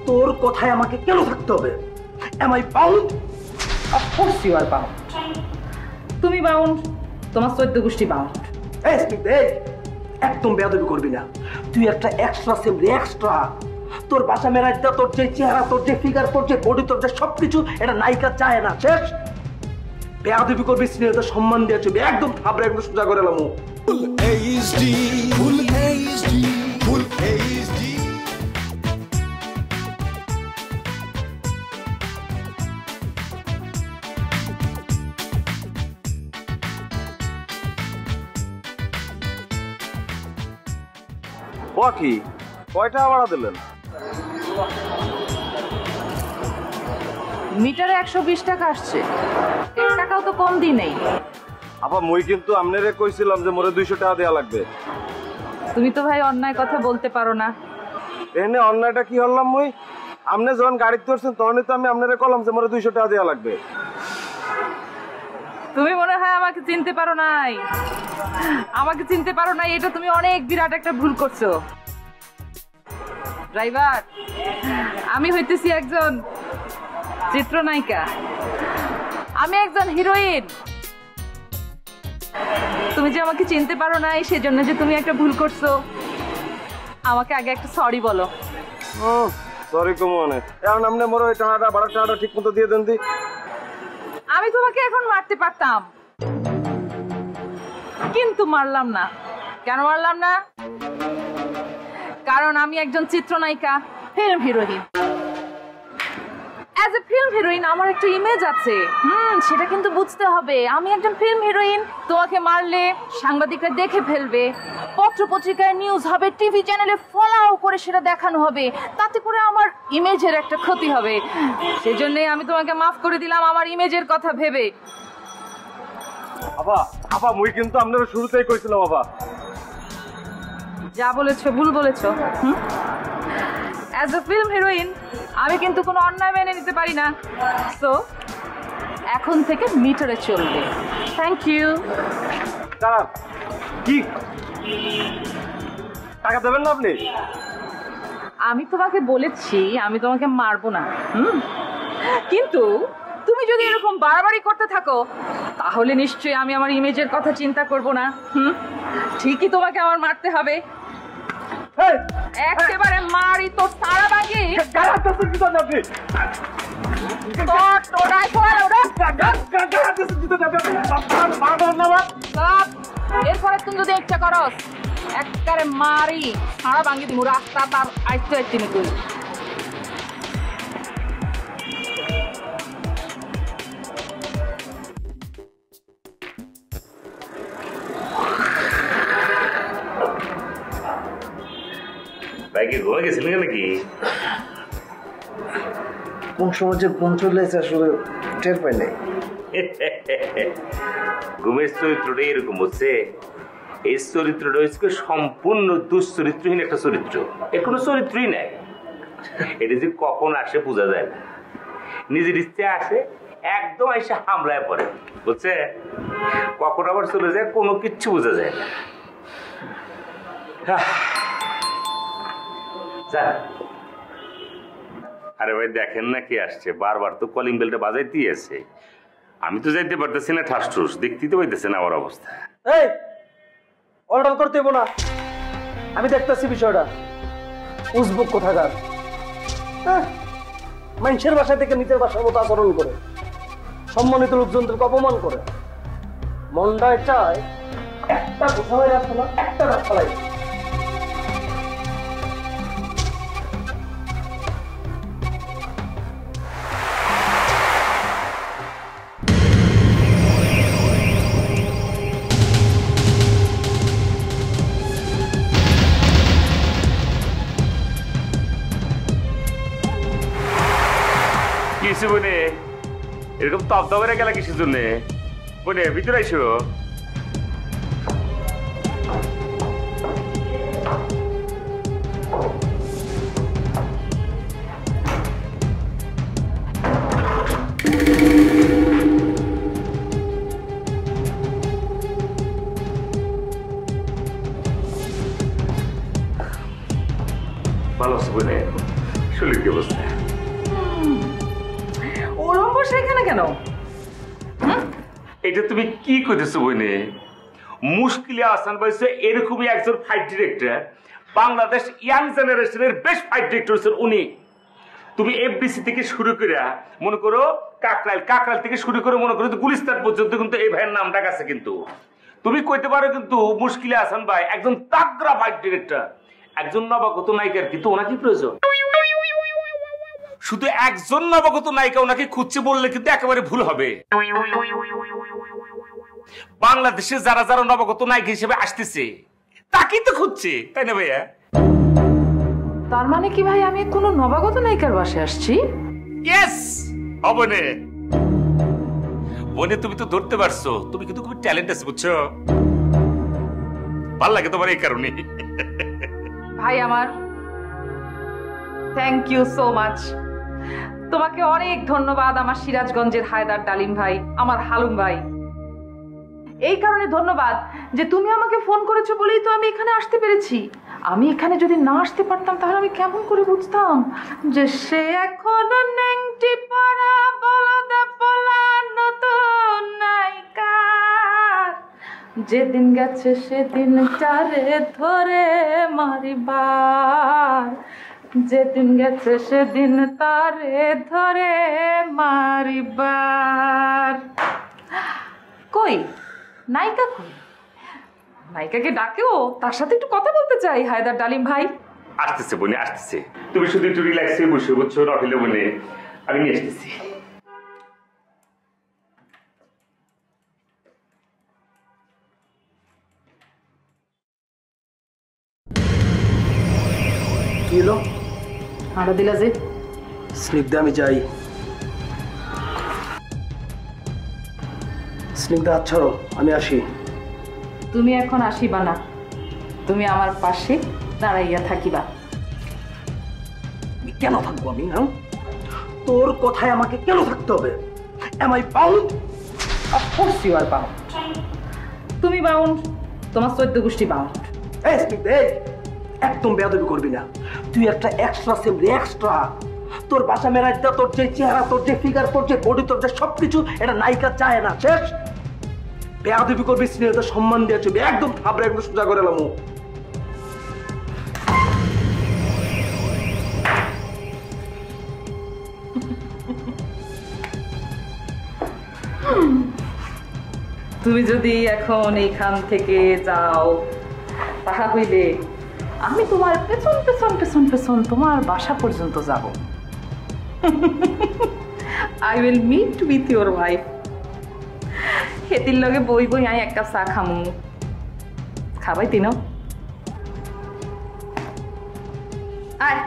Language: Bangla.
তোর কথায় আমাকে কেন থাকতে হবে? Am I bound? Of course you are bound. তুমি বাউন্ড, তোমার 14 গোষ্ঠী বাউন্ড। এই একদম বেয়াদবি করবি না। তুই একটা এক্সট্রা সেমরি, এক্সট্রা। তোর বাসা মেরাইতে তোর যে চেহারা, তোর যে ফিগার, তোর যে বডি, তোর যে সবকিছু, এটা নায়িকা চায় না। শেষ। বেয়াদবি করবি, স্নেহতা সম্মান দিয়ে চলবি। একদম থাবড়ে একদম সোজা করে এলাম। কি কয়টা ভাড়া দিলেন? মিটারে 120 টাকা আসছে, 1 টাকাও তো কম দিই নেই। আপা মুই কিন্তু আমনেরে কইছিলাম যে মোরে 200 টাকা দেয়া লাগবে। তুমি তো ভাই অন্যায় কথা বলতে পারো না। এনে অন্যায়টা কি হলাম মুই? আমনে যখন গাড়িতে উঠছেন তখনই তো আমি আমনেরে কইলাম যে মোরে 200 টাকা দেয়া লাগবে। তুমি মনে হয় আমাকে চিনতে পারো নাই। আমাকে চিনতে পারো নাই, এটা তুমি অনেক বিরাট একটা ভুল করছো। ড্রাইভার, আমি হইতেছি একজন চিত্রনায়িকা, আমি একজন হিরোইন। তুমি যে আমাকে চিনতে পারো নাই সেজন্য যে তুমি একটা ভুল করছো, আমাকে আগে একটা সরি বলো। সরি কমনে, এখন আমনে মোরে ওই টাকাটা ভাড়া টাকাটা ঠিক মতো দিয়ে দেন দি। আমি তোমাকে এখন মারতে পারতাম, কিন্তু মারলাম না। কেন মারলাম না? কারণ আমি একজন চিত্রনায়িকা, film heroine. As a film heroine আমার একটা ইমেজ আছে, সেটা কিন্তু বুঝতে হবে। আমি একজন ফিল্ম হিরোইন। তোমাকে মারলে সাংবাদিকরা দেখে ফেলবে, পত্র পত্রিকায় নিউজ হবে, টিভি চ্যানেলে ফলাও করে সেটা দেখানো হবে, তাতে করে আমার ইমেজের একটা ক্ষতি হবে। সেজন্যই আমি তোমাকে মাফ করে দিলাম আমার ইমেজের কথা ভেবে। আপা আপা মুই কিন্তু আপনারা শুরুতেই কইছিলাম আপা। যা বলেছো ভুল বলেছো। অ্যাজ এ ফিল্ম হিরোইন আমি কিন্তু কোনো অন্যায় মেনে নিতে পারি না। সো এখন থেকে মিটারে চলবে। Thank you. দাঁড়ান, কি টাকা দেবেন না আপনি? আমি তোমাকে বলেছি আমি তোমাকে মারবো না, কিন্তু তুমি যদি এরকম বাড়াবাড়ি করতে থাকো তাহলে নিশ্চয়ই আমি আমার ইমেজের কথা চিন্তা করব না। ঠিকই তোমাকে আমার মারতে হবে। একেবারে মারি তো সারা বাকি। এরপরে তুমি যদি ইচ্ছা করো একবারে মারি সারা ভাঙি দিব, রাস্তা তার আইতে আইতে তুই। ভাই কি ঘুরে গেছিলেন নাকি? কোন সময় যে কোন চলে এসে আসলে টের পাই নাই। ঘুমের চরিত্রটা এরকম হচ্ছে, এই চরিত্রটা হচ্ছে সম্পূর্ণ দুশ্চরিত্রহীন একটা চরিত্র। এর কোনো চরিত্রই নাই। এটা যে কখন আসে বোঝা যায় না, নিজের ইচ্ছে আসে একদম এসে হামলায় পড়ে, বুঝছে? কখন আবার চলে যায় কোনো কিচ্ছু বোঝা যায় না। আরে ভাই দেখেন না কি আসছে, বারবার তো কলিং বেলটা বাজাইতেই আছে। আমি তো যাইতে পারতেছি না, ঠাস ঠুস দেখতেই তো পাইতেছে না আমার অবস্থা। এই অর্ডার করতে হবো না, আমি দেখতেছি বিষয়টা। উজবুক কোথাকার মানুষের বাসা থেকে নিজের বাসার মতো আচরণ করে, সম্মানিত লোকজনদেরকে অপমান করে। মনটায় চায় একটা কোথাও রাস্তা না, একটা রাস্তা লাগে। কিছু বনে এরকম তপতপে গেল কিসের জন্য? বনে ভিতরে আইসো। ভালো আছে বনে, শরীর কি অবস্থা? বসে। ওরম বসে এখানে কেন? এটা তুমি কি কইতেছো বইনে? মুশকিলে আহসান ভাই এরকমই একজন ফাইট ডিরেক্টর, বাংলাদেশ ইয়াং জেনারেশনের বেস্ট ফাইট ডিরেক্টর হচ্ছেন উনি। তুমি এফডিসি থেকে শুরু করে মনে করো কাকরাইল থেকে শুরু করে মনে করো গুলিস্তান পর্যন্ত কিন্তু এই ভাইয়ের নাম ডাক আছে। কিন্তু তুমি কইতে পারো কিন্তু মুশকিলে আহসান ভাই একজন তাগড়া ফাইট ডিরেক্টর, একজন নবাগত নায়িকার কিন্তু ওনাকে প্রয়োজন। শুধু একজন নবাগত নায়িকা ওনাকে খুঁজছে বললে কিন্তু একেবারে ভুল হবে। বাংলাদেশে যারা যারা নবাগত নায়িকা হিসেবে আসতেছে তাকেই তো খুঁজছে, তাই না ভাইয়া? তার মানে কি ভাই আমি কোনো নবাগত নায়িকার বাসায় আসছি? ইয়েস অবনে বনে তুমি তো ধরতে পারছো, তুমি কিন্তু খুব ট্যালেন্ট আছে বুঝছো। ভাল লাগে তোমার এই কারণে। ভাই আমার থ্যাংক ইউ সো মাচ, তোমাকে অনেক ধন্যবাদ। আমার সিরাজগঞ্জের হায়দার ডালিম ভাই, আমার হালুম ভাই, এই কারণে ধন্যবাদ যে তুমি আমাকে ফোন করেছো বলেই তো আমি এখানে আসতে পেরেছি। আমি এখানে যদি না আসতে পারতাম তাহলে আমি কেমন করে বুঝতাম যে সে এখনো নেংটি পরা বলদা পলা নতুন নায়িকা, যেদিন গেছে সেদিন চারে ধরে মারিবার, যেদিন গেছে সেদিন তারে ধরে মারিবার। কই নায়িকা কই? নায়িকাকে ডাকেও, তার সাথে একটু কথা বলতে চাই। হায়দার ডালিম ভাই আসতেছে বনে, আসতেছে। তুমি শুধু একটু রিল্যাক্স হয়ে বসে বুঝছো, নহিলে বনে আমি নিয়ে আসতেছি। কি হলো? আড়া দিলা যে? স্নিগ্ধা আমি যাই। স্নিগ্ধা আচ্ছা আমি আসি। তুমি এখন আসিবা না, তুমি আমার পাশে দাঁড়াইয়া থাকিবা। কেন থাকবো আমি? হ্যাঁ, তোর কথায় আমাকে কেন থাকতে হবে? Am I bound? Of course you are bound. তুমি বাউন্ড, তোমার 14 গোষ্ঠী বাউন্ড। এই স্নিগ্ধা, এই একদম বেয়াদবি করবি না। তুই একটা এক্সট্রা সেমরি, এক্সট্রা। তোর বাসা মেরাইতে তোর যে চেহারা, তোর যে ফিগার, তোর যে বডি, তোর যে সবকিছু, এটা নায়িকা চায় না। শেষ। বেয়াদবি করবি, স্নেহতা সম্মান দিয়ে চলবি। একদম থাবড়ে একদম সোজা করে এলাম। তুমি যদি এখন এইখান থেকে যাও তাহা হইলে আমি তোমার পেছন পেছন পেছন পেছন তোমার বাসা পর্যন্ত যাব। I will meet with your wife. খেতির লগে বই বই আই এক কাপ চা খামু, খাবাই তিনো। আয়।